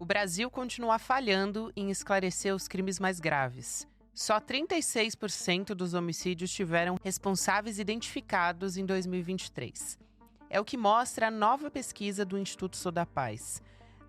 O Brasil continua falhando em esclarecer os crimes mais graves. Só 36% dos homicídios tiveram responsáveis identificados em 2023. É o que mostra a nova pesquisa do Instituto Sou da Paz.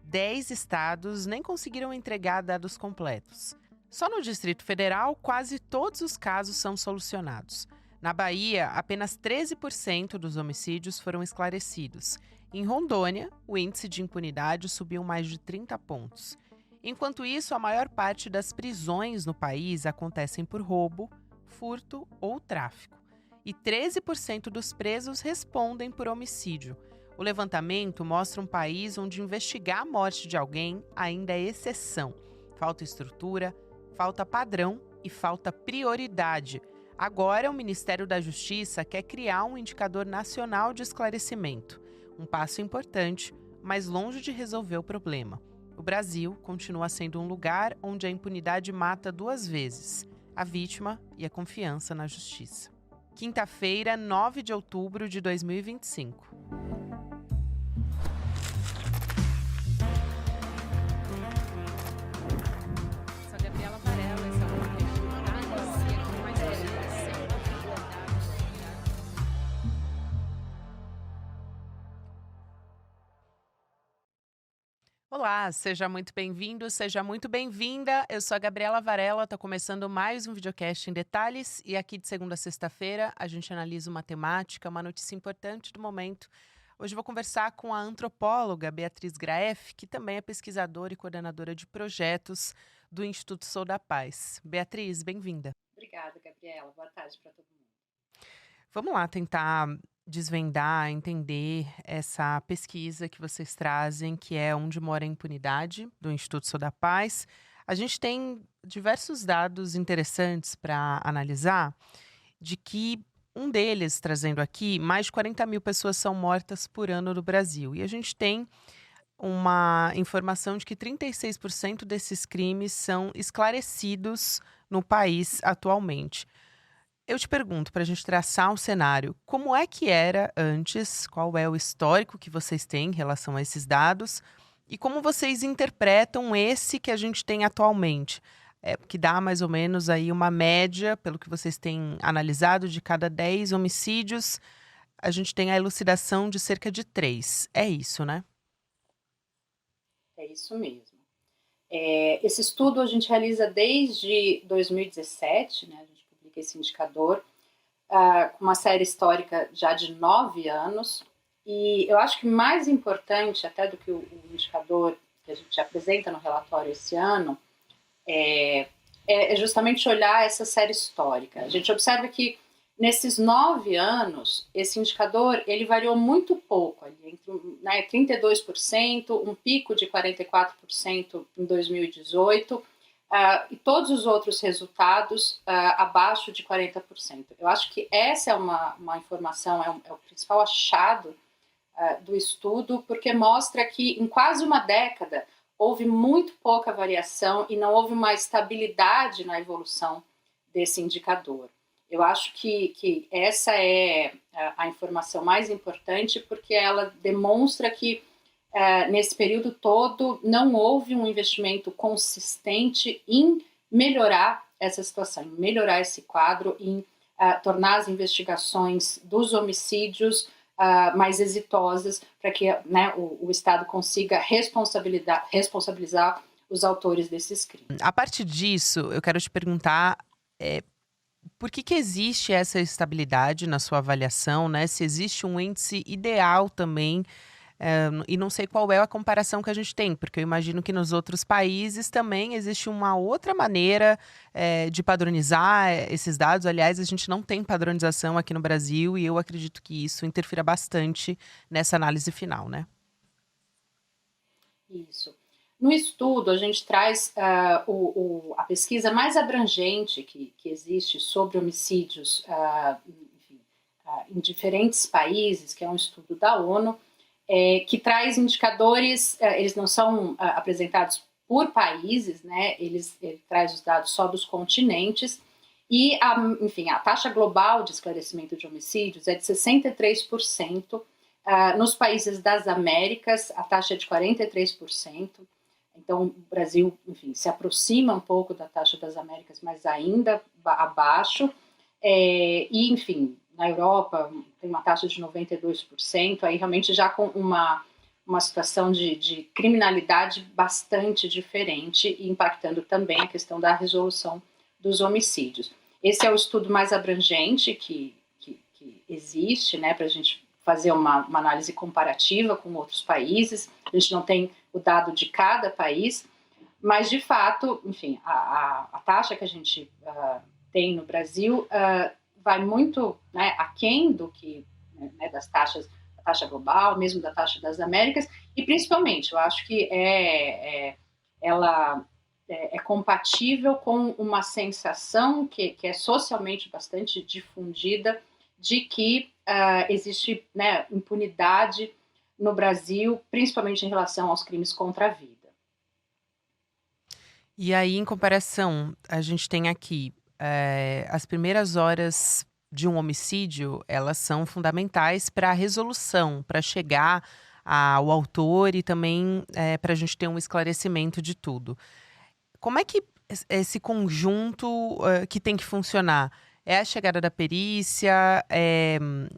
10 estados nem conseguiram entregar dados completos. Só no Distrito Federal, quase todos os casos são solucionados. Na Bahia, apenas 13% dos homicídios foram esclarecidos. Em Rondônia, o índice de impunidade subiu mais de 30 pontos. Enquanto isso, a maior parte das prisões no país acontecem por roubo, furto ou tráfico. E 13% dos presos respondem por homicídio. O levantamento mostra um país onde investigar a morte de alguém ainda é exceção. Falta estrutura, falta padrão e falta prioridade. Agora, o Ministério da Justiça quer criar um indicador nacional de esclarecimento. Um passo importante, mas longe de resolver o problema. O Brasil continua sendo um lugar onde a impunidade mata duas vezes: a vítima e a confiança na justiça. Quinta-feira, 9 de outubro de 2025. Sou a Gabriela Varela, esse é o podcast Análise, e aqui mais Olá, seja muito bem-vindo, seja muito bem-vinda. Eu sou a Gabriela Varela, está começando mais um videocast em detalhes e aqui de segunda a sexta-feira a gente analisa uma temática, uma notícia importante do momento. Hoje eu vou conversar com a antropóloga Beatriz Graeff, que também é pesquisadora e coordenadora de projetos do Instituto Sou da Paz. Beatriz, bem-vinda. Obrigada, Gabriela. Boa tarde para todo mundo. Vamos lá tentar desvendar, entender essa pesquisa que vocês trazem, que é Onde Mora a Impunidade, do Instituto Sou da Paz. A gente tem diversos dados interessantes para analisar, de que um deles, trazendo aqui, mais de 40 mil pessoas são mortas por ano no Brasil. E a gente tem uma informação de que 36% desses crimes são esclarecidos no país atualmente. Eu te pergunto, para a gente traçar um cenário, como é que era antes? Qual é o histórico que vocês têm em relação a esses dados? E como vocês interpretam esse que a gente tem atualmente? Que dá mais ou menos aí uma média, pelo que vocês têm analisado, de cada 10 homicídios, a gente tem a elucidação de cerca de 3. É isso, né? É isso mesmo. Esse estudo a gente realiza desde 2017, né? A gente publica esse indicador, com uma série histórica já de 9 anos. E eu acho que mais importante até do que o indicador que a gente apresenta no relatório esse ano é justamente olhar essa série histórica. A gente observa que nesses 9 anos, esse indicador ele variou muito pouco, ali, entre 32%, um pico de 44% em 2018, e todos os outros resultados abaixo de 40%. Eu acho que essa é uma informação, é o principal achado do estudo, porque mostra que em quase uma década houve muito pouca variação e não houve uma estabilidade na evolução desse indicador. Eu acho que essa é a informação mais importante, porque ela demonstra que nesse período todo não houve um investimento consistente em melhorar essa situação, em melhorar esse quadro, em tornar as investigações dos homicídios mais exitosas, para que o Estado consiga responsabilizar os autores desses crimes. A partir disso, eu quero te perguntar por que existe essa estabilidade na sua avaliação, né? Se existe um índice ideal também, e não sei qual é a comparação que a gente tem, porque eu imagino que nos outros países também existe uma outra maneira de padronizar esses dados. Aliás, a gente não tem padronização aqui no Brasil e eu acredito que isso interfira bastante nessa análise final, né? Isso. No estudo, a gente traz a pesquisa mais abrangente que existe sobre homicídios em diferentes países, que é um estudo da ONU, que traz indicadores, eles não são apresentados por países, né? Ele traz os dados só dos continentes, e a taxa global de esclarecimento de homicídios é de 63%, nos países das Américas a taxa é de 43%, Então, o Brasil, enfim, se aproxima um pouco da taxa das Américas, mas ainda abaixo. E, enfim, na Europa tem uma taxa de 92%, aí realmente já com uma situação de criminalidade bastante diferente e impactando também a questão da resolução dos homicídios. Esse é o estudo mais abrangente que existe, né, para a gente fazer uma análise comparativa com outros países. A gente não tem o dado de cada país, mas, de fato, enfim, a taxa que a gente tem no Brasil vai muito, né, aquém do que, né, das taxas, da taxa global, mesmo da taxa das Américas, e principalmente, eu acho que ela é compatível com uma sensação que é socialmente bastante difundida de que existe, né, impunidade no Brasil, principalmente em relação aos crimes contra a vida. E aí, em comparação, a gente tem aqui as primeiras horas de um homicídio, elas são fundamentais para a resolução, para chegar ao autor e também para a gente ter um esclarecimento de tudo. Como é que esse conjunto que tem que funcionar? É a chegada da perícia,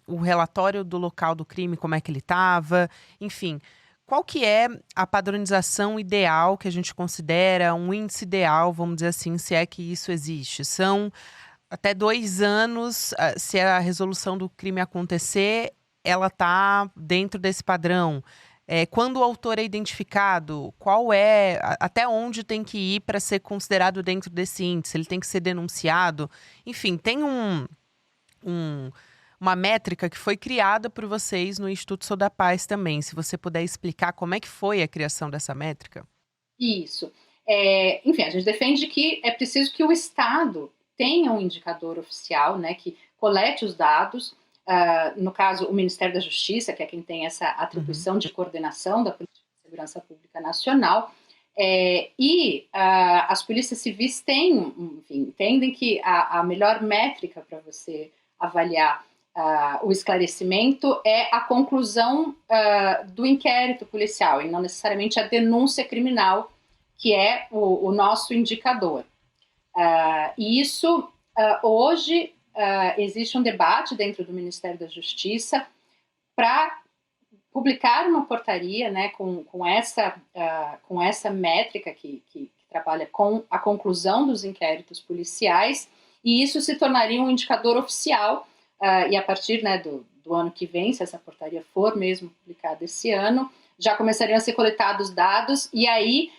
o relatório do local do crime, como é que ele estava, enfim. Qual que é a padronização ideal que a gente considera, um índice ideal, vamos dizer assim, se é que isso existe? São até 2 anos, se a resolução do crime acontecer, ela está dentro desse padrão. Quando o autor é identificado, até onde tem que ir para ser considerado dentro desse índice? Ele tem que ser denunciado? Enfim, tem uma métrica que foi criada por vocês no Instituto Sou da Paz também. Se você puder explicar como é que foi a criação dessa métrica. Isso. Enfim, a gente defende que é preciso que o Estado tenha um indicador oficial, né, que colete os dados, no caso, o Ministério da Justiça, que é quem tem essa atribuição de coordenação da Política de Segurança Pública Nacional, e as polícias civis entendem que a melhor métrica para você avaliar o esclarecimento é a conclusão do inquérito policial, e não necessariamente a denúncia criminal, que é o nosso indicador. E isso, hoje, existe um debate dentro do Ministério da Justiça para publicar uma portaria, né, com essa métrica que trabalha com a conclusão dos inquéritos policiais, e isso se tornaria um indicador oficial, e a partir, né, do ano que vem, se essa portaria for mesmo publicada esse ano, já começariam a ser coletados dados, e aí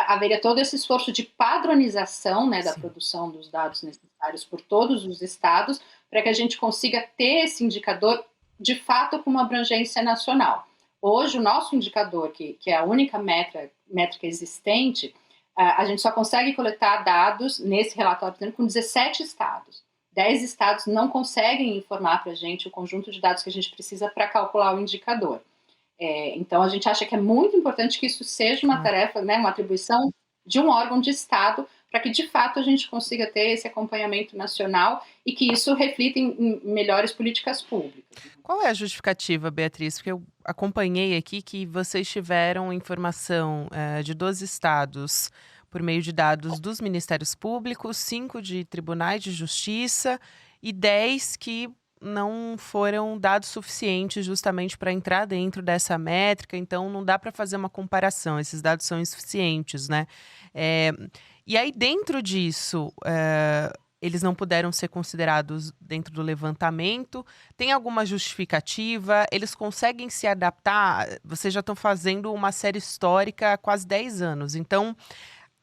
haveria todo esse esforço de padronização, né, da produção dos dados necessários por todos os estados, para que a gente consiga ter esse indicador, de fato, com uma abrangência nacional. Hoje, o nosso indicador, que é a única métrica existente, a gente só consegue coletar dados nesse relatório, por exemplo, com 17 estados. 10 estados não conseguem informar para a gente o conjunto de dados que a gente precisa para calcular o indicador. Então, a gente acha que é muito importante que isso seja uma tarefa, né, uma atribuição de um órgão de Estado, para que, de fato, a gente consiga ter esse acompanhamento nacional e que isso reflita em melhores políticas públicas. Qual é a justificativa, Beatriz? Porque eu acompanhei aqui que vocês tiveram informação de 12 estados por meio de dados dos Ministérios Públicos, 5 de tribunais de justiça e 10 que não foram dados suficientes justamente para entrar dentro dessa métrica, então não dá para fazer uma comparação, esses dados são insuficientes, né? E aí, dentro disso, eles não puderam ser considerados dentro do levantamento. Tem alguma justificativa? Eles conseguem se adaptar? Vocês já estão fazendo uma série histórica há quase 10 anos, então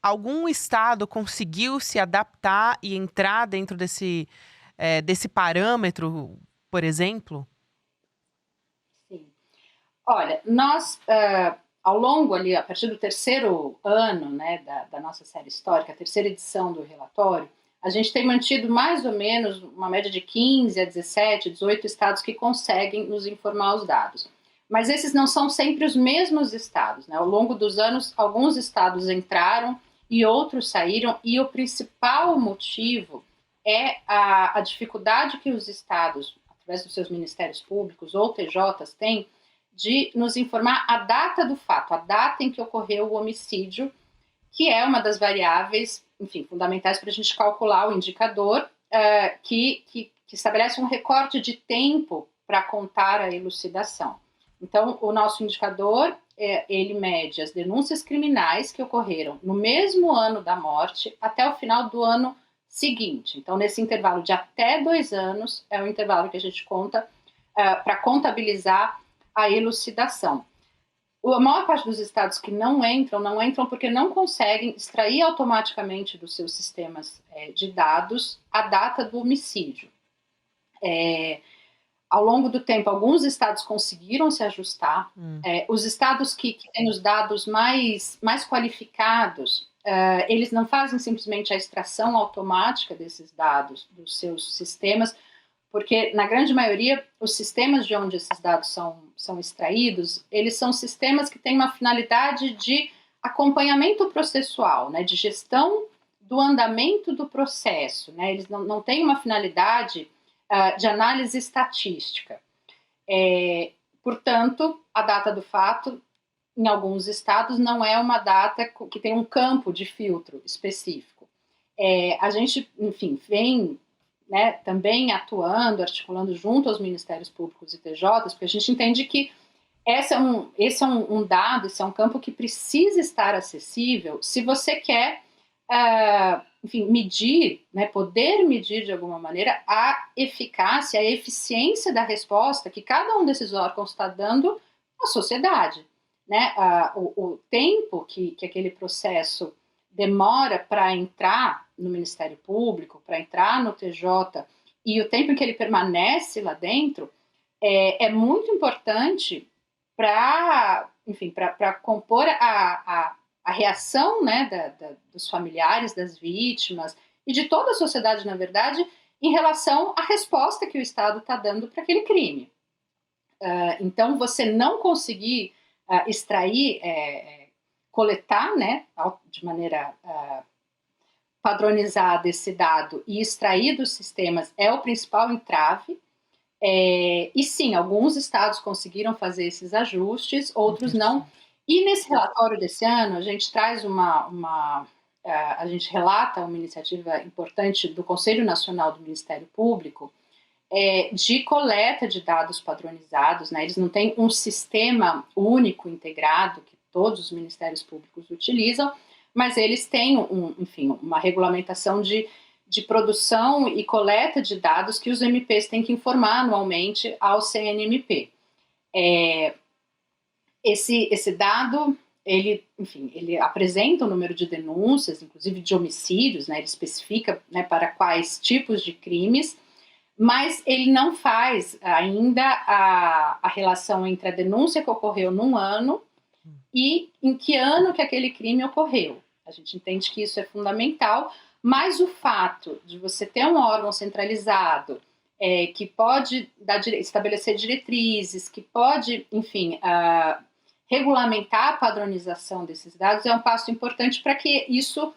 algum estado conseguiu se adaptar e entrar dentro desse parâmetro, por exemplo? Sim. Olha, nós, ao longo ali, a partir do terceiro ano, né, da nossa série histórica, a terceira edição do relatório, a gente tem mantido mais ou menos uma média de 15 a 17, 18 estados que conseguem nos informar os dados. Mas esses não são sempre os mesmos estados, né? Ao longo dos anos, alguns estados entraram e outros saíram, e o principal motivo é a dificuldade que os estados, através dos seus ministérios públicos ou TJs, têm de nos informar a data do fato, a data em que ocorreu o homicídio, que é uma das variáveis, enfim, fundamentais para a gente calcular o indicador, que estabelece um recorte de tempo para contar a elucidação. Então, o nosso indicador, ele mede as denúncias criminais que ocorreram no mesmo ano da morte até o final do ano seguinte. Então, nesse intervalo de até 2 anos, é o intervalo que a gente conta para contabilizar a elucidação. A maior parte dos estados que não entram porque não conseguem extrair automaticamente dos seus sistemas de dados a data do homicídio. Ao longo do tempo, alguns estados conseguiram se ajustar. Os estados que têm os dados mais qualificados, eles não fazem simplesmente a extração automática desses dados dos seus sistemas, porque, na grande maioria, os sistemas de onde esses dados são extraídos, eles são sistemas que têm uma finalidade de acompanhamento processual, né, de gestão do andamento do processo. Né, eles não têm uma finalidade de análise estatística. Portanto, a data do fato, em alguns estados, não é uma data que tem um campo de filtro específico. A gente, enfim, vem também atuando, articulando junto aos Ministérios Públicos e TJs, porque a gente entende que esse é um dado, esse é um campo que precisa estar acessível se você quer, enfim, medir, poder medir de alguma maneira a eficácia, a eficiência da resposta que cada um desses órgãos está dando à sociedade. Né? O tempo que aquele processo demora para entrar no Ministério Público, para entrar no TJ, e o tempo em que ele permanece lá dentro, é muito importante para compor a reação, né, dos familiares, das vítimas, e de toda a sociedade, na verdade, em relação à resposta que o Estado está dando para aquele crime. Então, você não conseguir extrair, coletar, né, de maneira padronizada esse dado e extrair dos sistemas é o principal entrave. E sim, alguns estados conseguiram fazer esses ajustes, outros não. E nesse relatório desse ano, a gente traz a gente relata uma iniciativa importante do Conselho Nacional do Ministério Público, de coleta de dados padronizados, né? Eles não têm um sistema único, integrado, que todos os ministérios públicos utilizam, mas eles têm, uma regulamentação de produção e coleta de dados que os MPs têm que informar anualmente ao CNMP. Esse dado, ele apresenta o número de denúncias, inclusive de homicídios, né? Ele especifica, né, para quais tipos de crimes, mas ele não faz ainda a relação entre a denúncia que ocorreu num ano e em que ano que aquele crime ocorreu. A gente entende que isso é fundamental, mas o fato de você ter um órgão centralizado que pode estabelecer diretrizes, que pode, enfim, regulamentar a padronização desses dados é um passo importante para que isso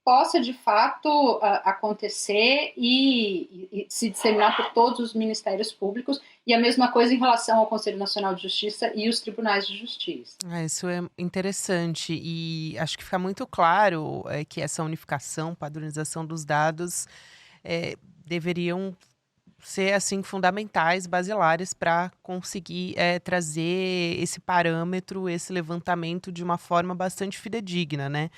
possa, de fato, acontecer e se disseminar por todos os ministérios públicos, e a mesma coisa em relação ao Conselho Nacional de Justiça e os tribunais de justiça. Isso é interessante, e acho que fica muito claro que essa unificação, padronização dos dados deveriam ser assim fundamentais, basilares para conseguir trazer esse parâmetro, esse levantamento de uma forma bastante fidedigna, né?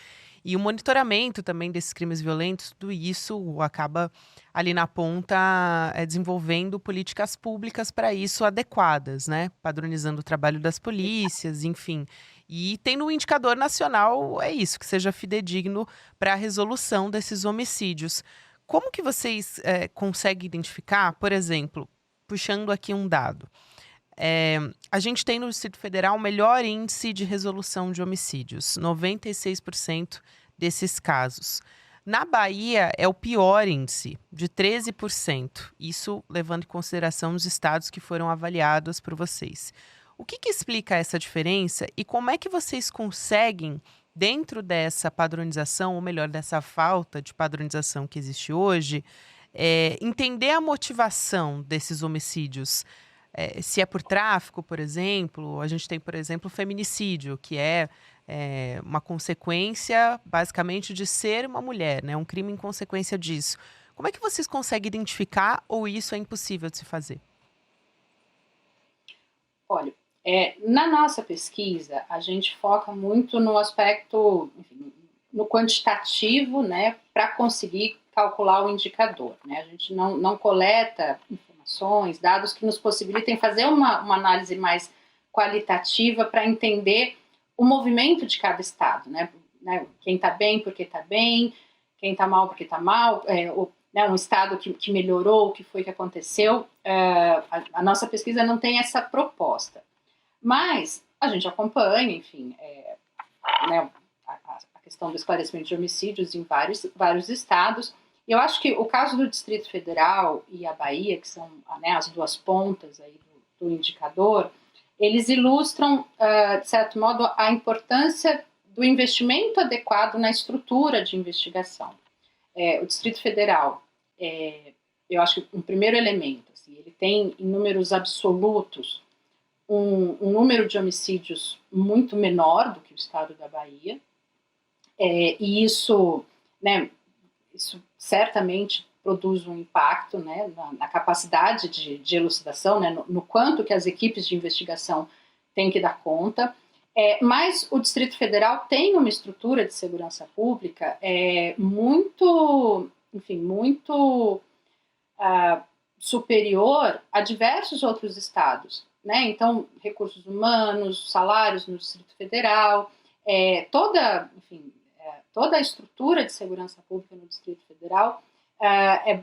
E o monitoramento também desses crimes violentos, tudo isso acaba ali na ponta desenvolvendo políticas públicas para isso adequadas, né? Padronizando o trabalho das polícias, enfim. E tendo um indicador nacional, isso, que seja fidedigno para a resolução desses homicídios. Como que vocês conseguem identificar, por exemplo, puxando aqui um dado, a gente tem no Distrito Federal o melhor índice de resolução de homicídios, 96% desses casos. Na Bahia é o pior índice, de 13%, isso levando em consideração os estados que foram avaliados por vocês. O que explica essa diferença e como é que vocês conseguem, dentro dessa padronização, ou melhor, dessa falta de padronização que existe hoje, entender a motivação desses homicídios? Se é por tráfico, por exemplo, a gente tem, por exemplo, o feminicídio, que é uma consequência, basicamente, de ser uma mulher, né? Um crime em consequência disso. Como é que vocês conseguem identificar ou isso é impossível de se fazer? Olha, na nossa pesquisa, a gente foca muito no aspecto, enfim, no quantitativo, né, para conseguir calcular o indicador. Né? A gente não coleta informações, dados que nos possibilitem fazer uma análise mais qualitativa para entender o movimento de cada estado. Né? Quem está bem porque está bem, quem está mal porque está mal, um estado que melhorou, o que foi que aconteceu. A nossa pesquisa não tem essa proposta. Mas a gente acompanha, enfim, né, a questão do esclarecimento de homicídios em vários estados. E eu acho que o caso do Distrito Federal e a Bahia, que são, né, as duas pontas aí do indicador, eles ilustram, de certo modo, a importância do investimento adequado na estrutura de investigação. O Distrito Federal, eu acho que um primeiro elemento, assim, ele tem em números absolutos um número de homicídios muito menor do que o estado da Bahia, e isso certamente produz um impacto, né, na capacidade de elucidação, né, no quanto que as equipes de investigação têm que dar conta. Mas o Distrito Federal tem uma estrutura de segurança pública muito superior a diversos outros estados. Né? Então, recursos humanos, salários no Distrito Federal, toda a estrutura de segurança pública no Distrito Federal é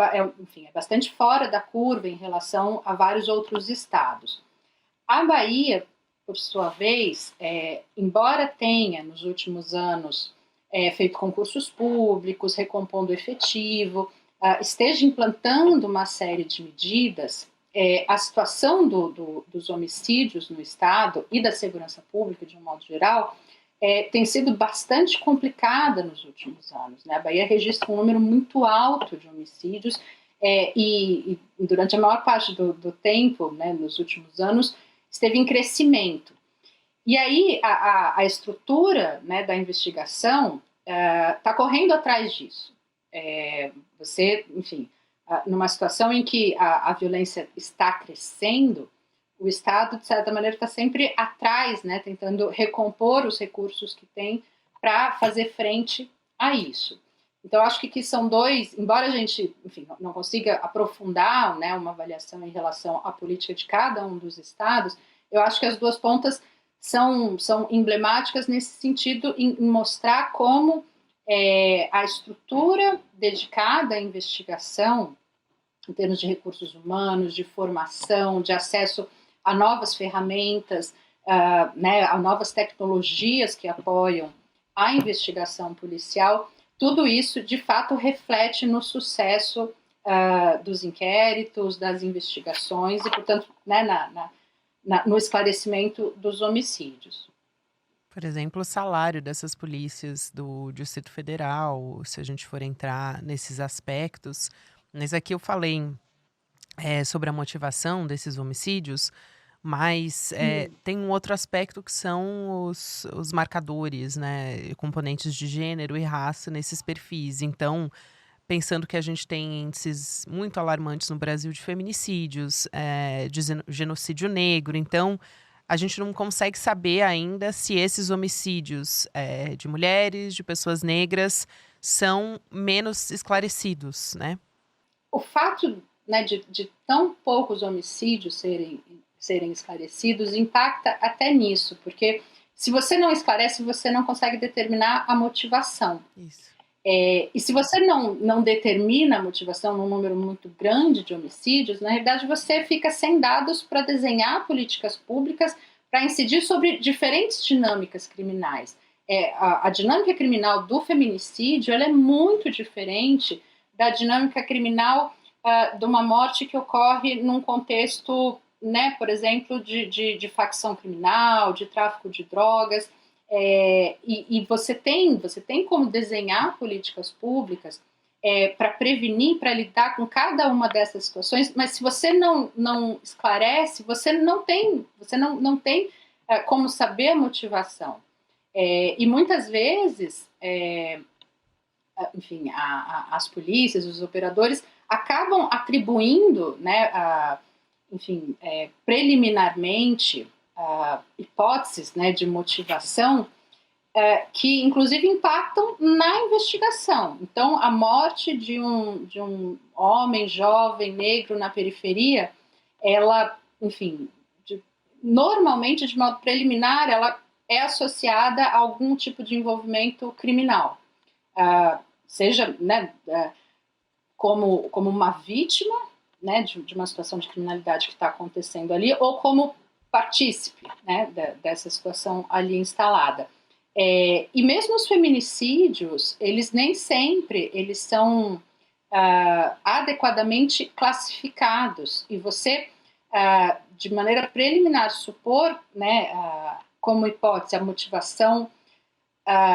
bastante fora da curva em relação a vários outros estados. A Bahia, por sua vez, embora tenha, nos últimos anos, feito concursos públicos, recompondo efetivo, esteja implantando uma série de medidas, a situação dos homicídios no Estado e da segurança pública, de um modo geral, tem sido bastante complicada nos últimos anos. Né? A Bahia registra um número muito alto de homicídios e durante a maior parte do tempo, né, nos últimos anos, esteve em crescimento. E aí a estrutura, né, da investigação está correndo atrás disso. Numa situação em que a violência está crescendo, o Estado, de certa maneira, está sempre atrás, né, tentando recompor os recursos que tem para fazer frente a isso. Então, acho que são dois, embora a gente, enfim, não consiga aprofundar, né, uma avaliação em relação à política de cada um dos estados, eu acho que as duas pontas são emblemáticas nesse sentido, em mostrar como a estrutura dedicada à investigação, em termos de recursos humanos, de formação, de acesso a novas ferramentas, a novas tecnologias que apoiam a investigação policial, tudo isso, de fato, reflete no sucesso dos inquéritos, das investigações e, portanto, né, no esclarecimento dos homicídios. Por exemplo, o salário dessas polícias do Distrito Federal, se a gente for entrar nesses aspectos. Mas aqui eu falei sobre a motivação desses homicídios, mas tem um outro aspecto que são os marcadores, né, componentes de gênero e raça nesses perfis. Então, pensando que a gente tem índices muito alarmantes no Brasil de feminicídios, de genocídio negro, então a gente não consegue saber ainda se esses homicídios de mulheres, de pessoas negras, são menos esclarecidos, né? O fato, né, de tão poucos homicídios serem esclarecidos impacta até nisso, porque se você não esclarece, você não consegue determinar a motivação. Isso. E se você não determina a motivação num número muito grande de homicídios, na realidade você fica sem dados para desenhar políticas públicas para incidir sobre diferentes dinâmicas criminais. A dinâmica criminal do feminicídio ela é muito diferente da dinâmica criminal de uma morte que ocorre num contexto, né, por exemplo, de facção criminal, de tráfico de drogas. E você tem como desenhar políticas públicas para prevenir, para lidar com cada uma dessas situações, mas se você não esclarece, você não tem como saber a motivação. E muitas vezes, enfim, as polícias, os operadores acabam atribuindo, né, enfim, preliminarmente, hipóteses, né, de motivação que, inclusive, impactam na investigação. Então, a morte de um homem jovem negro na periferia, ela, enfim, normalmente, de modo preliminar, ela é associada a algum tipo de envolvimento criminal. Seja, né, como uma vítima, né, de uma situação de criminalidade que está acontecendo ali, ou como partícipe, né, dessa situação ali instalada. E mesmo os feminicídios, eles nem sempre eles são adequadamente classificados, e você, de maneira preliminar, supor, né, como hipótese a motivação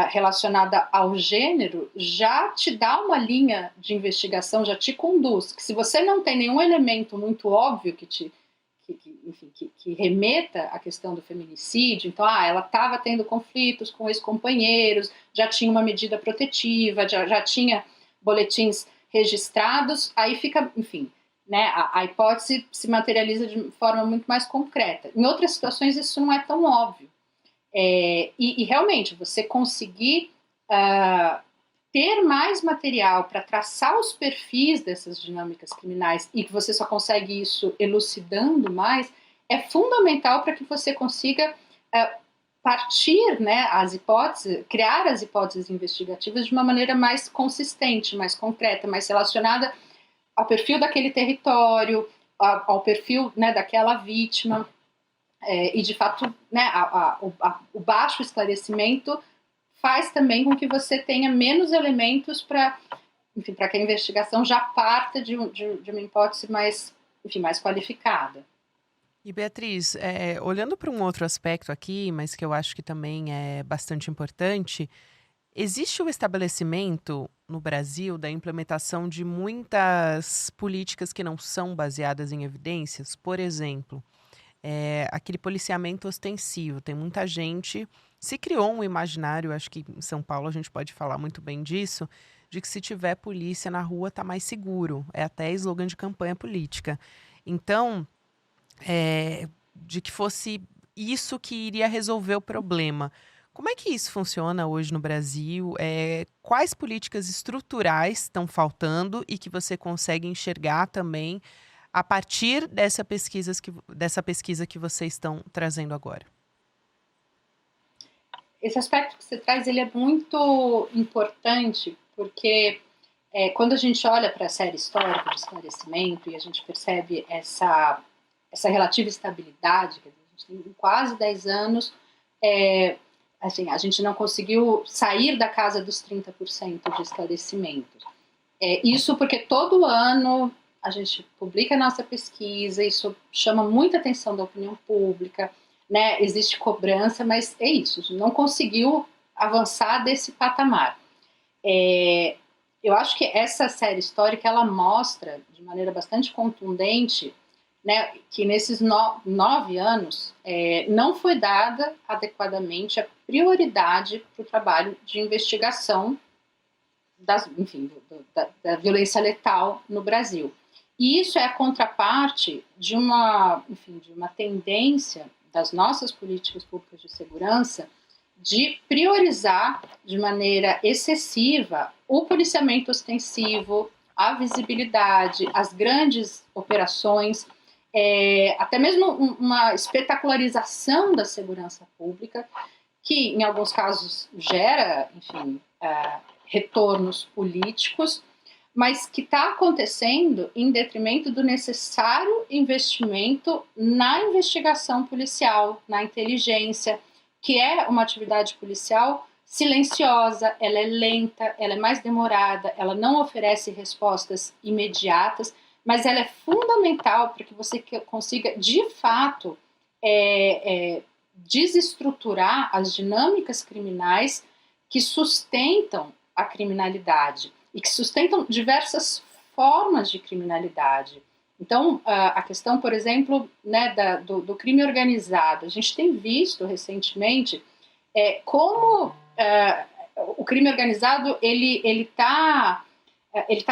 relacionada ao gênero, já te dá uma linha de investigação, já te conduz, que se você não tem nenhum elemento muito óbvio que remeta à questão do feminicídio, então, ela estava tendo conflitos com ex-companheiros, já tinha uma medida protetiva, já tinha boletins registrados, aí fica, enfim, né, a hipótese se materializa de forma muito mais concreta. Em outras situações isso não é tão óbvio. E realmente, você conseguir ter mais material para traçar os perfis dessas dinâmicas criminais, e que você só consegue isso elucidando mais, é fundamental para que você consiga partir, né, as hipóteses, criar as hipóteses investigativas de uma maneira mais consistente, mais concreta, mais relacionada ao perfil daquele território, ao perfil, né, daquela vítima. E, de fato, né, o baixo esclarecimento faz também com que você tenha menos elementos para que a investigação já parta de uma hipótese mais qualificada. E Beatriz, olhando para um outro aspecto aqui, mas que eu acho que também é bastante importante, existe o estabelecimento no Brasil da implementação de muitas políticas que não são baseadas em evidências. Por exemplo, aquele policiamento ostensivo. Tem muita gente. Se criou um imaginário, acho que em São Paulo a gente pode falar muito bem disso, de que se tiver polícia na rua tá mais seguro. É até slogan de campanha política. Então, de que fosse isso que iria resolver o problema. Como é que isso funciona hoje no Brasil? Quais políticas estruturais estão faltando e que você consegue enxergar também a partir dessa pesquisa que vocês estão trazendo agora? Esse aspecto que você traz, ele é muito importante, porque quando a gente olha para a série histórica de esclarecimento e a gente percebe essa relativa estabilidade, que a gente tem quase 10 anos, assim, a gente não conseguiu sair da casa dos 30% de esclarecimento. Isso porque todo ano a gente publica a nossa pesquisa, isso chama muita atenção da opinião pública, né? Existe cobrança, mas é isso, a gente não conseguiu avançar desse patamar. Eu acho que essa série histórica, ela mostra de maneira bastante contundente, né, que nesses 9 anos não foi dada adequadamente a prioridade para o trabalho de investigação da violência letal no Brasil. E isso é a contraparte de uma tendência das nossas políticas públicas de segurança de priorizar de maneira excessiva o policiamento ostensivo, a visibilidade, as grandes operações, até mesmo uma espetacularização da segurança pública, que em alguns casos gera, retornos políticos, mas que está acontecendo em detrimento do necessário investimento na investigação policial, na inteligência, que é uma atividade policial silenciosa, ela é lenta, ela é mais demorada, ela não oferece respostas imediatas, mas ela é fundamental para que você consiga, de fato, desestruturar as dinâmicas criminais que sustentam a criminalidade e que sustentam diversas formas de criminalidade. Então, a questão, por exemplo, né, do crime organizado, a gente tem visto recentemente como o crime organizado ele tá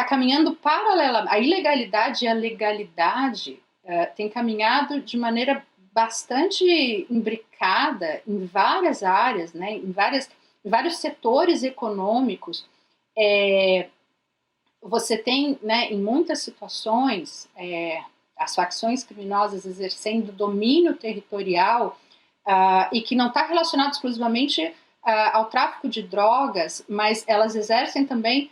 caminhando paralelamente. A ilegalidade e a legalidade têm caminhado de maneira bastante imbricada em várias áreas, né, em vários setores econômicos. Você tem, né, em muitas situações, as facções criminosas exercendo domínio territorial e que não está relacionado exclusivamente ao tráfico de drogas, mas elas exercem também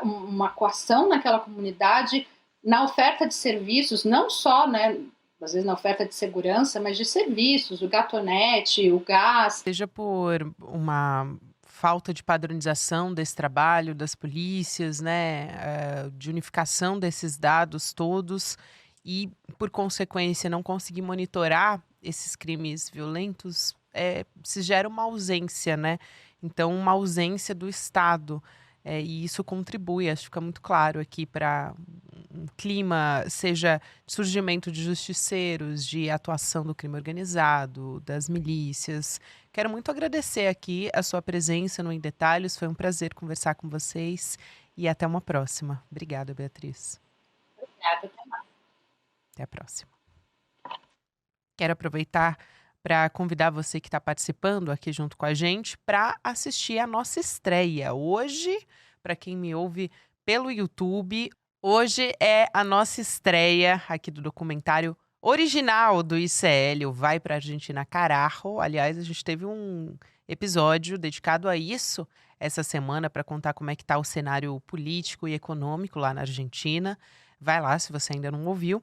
uma coação naquela comunidade na oferta de serviços, não só, né, às vezes na oferta de segurança, mas de serviços, o gatonete, o gás. Seja por uma falta de padronização desse trabalho das polícias, né, de unificação desses dados todos e, por consequência, não conseguir monitorar esses crimes violentos, se gera uma ausência, né? Então, uma ausência do Estado. E isso contribui, acho que fica muito claro aqui, para um clima, seja de surgimento de justiceiros, de atuação do crime organizado, das milícias. Quero muito agradecer aqui a sua presença no Em Detalhes, foi um prazer conversar com vocês e até uma próxima. Obrigada, Beatriz. Obrigada, até mais. Até a próxima. Quero aproveitar para convidar você que está participando aqui junto com a gente para assistir a nossa estreia. Hoje, para quem me ouve pelo YouTube, hoje é a nossa estreia aqui do documentário original do ICL, o Vai Pra Argentina Carajo. Aliás, a gente teve um episódio dedicado a isso essa semana para contar como é que está o cenário político e econômico lá na Argentina. Vai lá se você ainda não ouviu.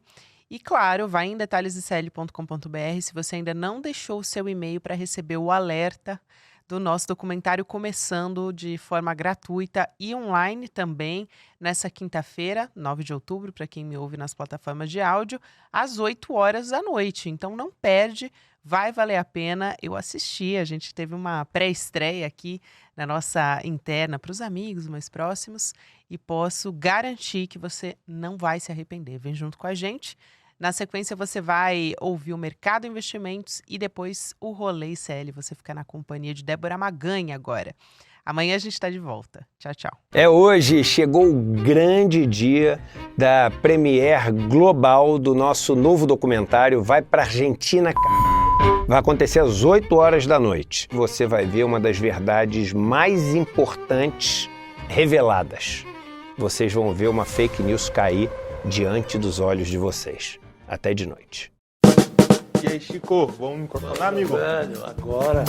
E, claro, vai em detalhesicl.com.br se você ainda não deixou o seu e-mail para receber o alerta do nosso documentário começando de forma gratuita e online também nessa quinta-feira, 9 de outubro, para quem me ouve nas plataformas de áudio, às 8 horas da noite. Então não perde, vai valer a pena. Eu assisti, a gente teve uma pré-estreia aqui na nossa interna para os amigos mais próximos e posso garantir que você não vai se arrepender. Vem junto com a gente. Na sequência, você vai ouvir o Mercado Investimentos e depois o Rolê ICL. Você fica na companhia de Débora Maganha agora. Amanhã a gente está de volta. Tchau, tchau. Hoje chegou o grande dia da premiere global do nosso novo documentário Vai Pra Argentina. Vai acontecer às 8 horas da noite. Você vai ver uma das verdades mais importantes reveladas. Vocês vão ver uma fake news cair diante dos olhos de vocês. Até de noite. E aí, Chico, vamos incorporar, amigo? Velho, agora.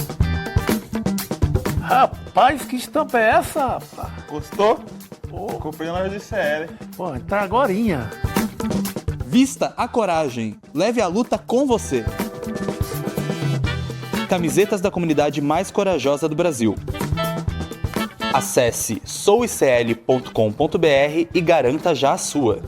Rapaz, que estampa é essa, rapaz? Gostou? Pô, Comprei na ICL. pô, entrar agorinha. Vista a coragem. Leve a luta com você. Camisetas da comunidade mais corajosa do Brasil. Acesse souicl.com.br e garanta já a sua.